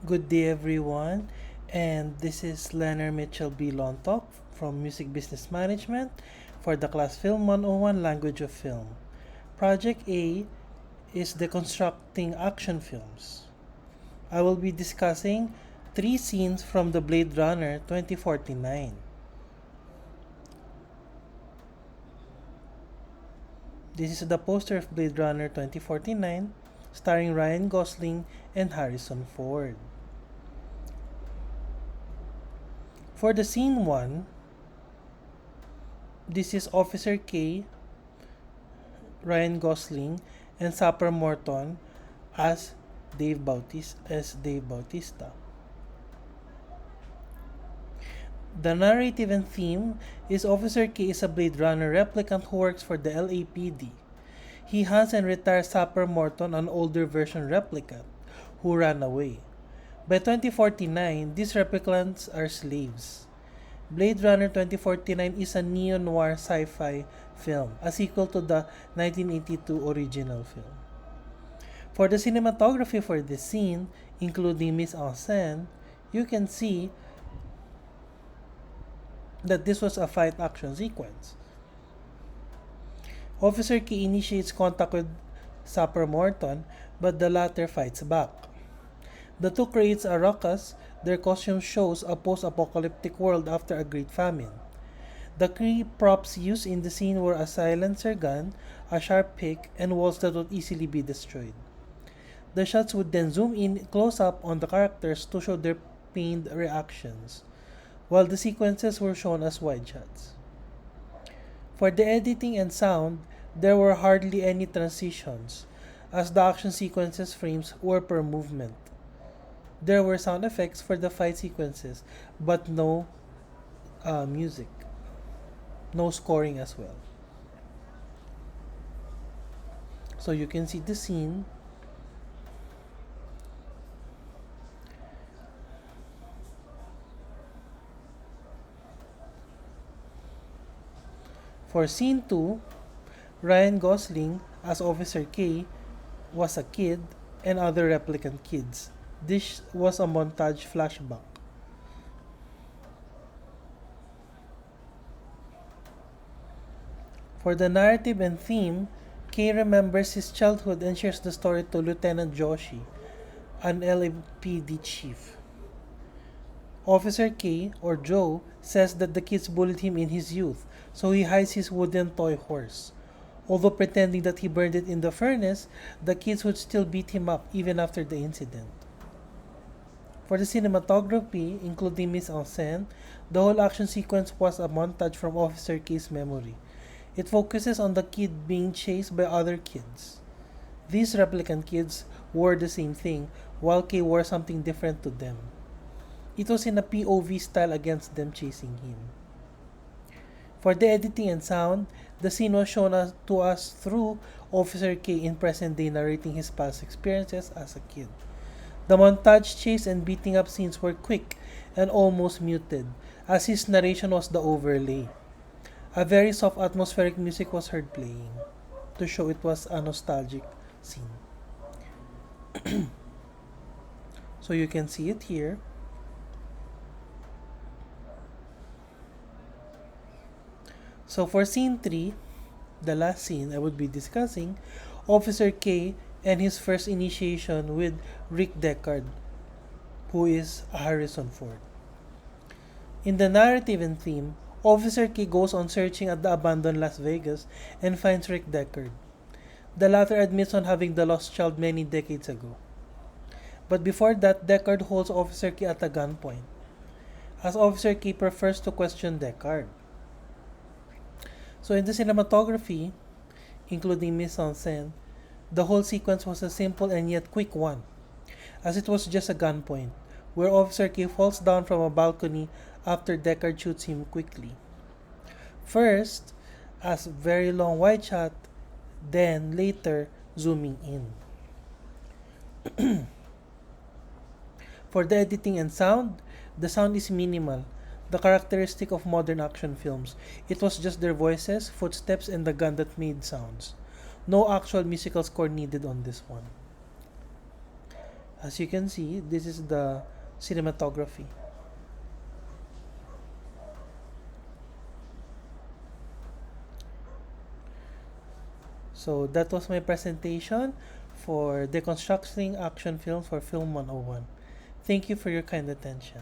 Good day, everyone, and this is Lenar Lontoc from Music Business Management for the class FILM101 Language of Film. Project A is Deconstructing Action Films. I will be discussing 3 scenes from the Blade Runner 2049. This is the poster of Blade Runner 2049, starring Ryan Gosling and Harrison Ford. For the scene 1, this is Officer K, Ryan Gosling, and Sapper Morton as Dave Bautista. The narrative and theme is Officer K is a Blade Runner replicant who works for the LAPD. He hunts and retires Sapper Morton, an older version replicant who ran away. By 2049, these replicants are slaves. Blade Runner 2049 is a neo-noir sci-fi film, a sequel to the 1982 original film. For the cinematography for this scene, including mise-en-scène, you can see that this was a fight action sequence. Officer K initiates contact with Sapper Morton, but the latter fights back. The two creates a ruckus. Their costume shows a post-apocalyptic world after a great famine. The key props used in the scene were a silencer gun, a sharp pick, and walls that would easily be destroyed. The shots would then zoom in close up on the characters to show their pained reactions, while the sequences were shown as wide shots. For the editing and sound, there were hardly any transitions, as the action sequences frames were per movement. There were sound effects for the fight sequences, but no music. No scoring as well. So you can see the scene. For scene 2, Ryan Gosling as Officer K was a kid and other replicant kids. This was a montage flashback. For the narrative and theme, Kay remembers his childhood and shares the story to Lieutenant Joshi, an LAPD chief. Officer K, or Joe, says that the kids bullied him in his youth, so he hides his wooden toy horse. Although pretending that he burned it in the furnace, the kids would still beat him up even after the incident. For the cinematography, including mise-en-scène, the whole action sequence was a montage from Officer K's memory. It focuses on the kid being chased by other kids. These replicant kids wore the same thing, while K wore something different to them. It was in a POV style against them chasing him. For the editing and sound, the scene was shown to us through Officer K in present day narrating his past experiences as a kid. The montage chase and beating up scenes were quick and almost muted, as his narration was the overlay. A very soft atmospheric music was heard playing to show it was a nostalgic scene. So you can see it here. So for scene 3, the last scene I would be discussing, Officer K and his first initiation with Rick Deckard, who is Harrison Ford. In the narrative and theme, Officer K goes on searching at the abandoned Las Vegas and finds Rick Deckard. The latter admits on having the lost child many decades ago. But before that, Deckard holds Officer K at a gunpoint, as Officer K prefers to question Deckard. So in the cinematography, including mise-en-scène, the whole sequence was a simple and yet quick one, as it was just a gunpoint, where Officer K falls down from a balcony after Deckard shoots him quickly. First, as very long wide shot, then later zooming in. For the editing and sound, the sound is minimal, the characteristic of modern action films. It was just their voices, footsteps, and the gun that made sounds. No actual musical score needed on this one. As you can see, this is the cinematography. So that was my presentation for deconstructing action film for Film 101. Thank you for your kind attention.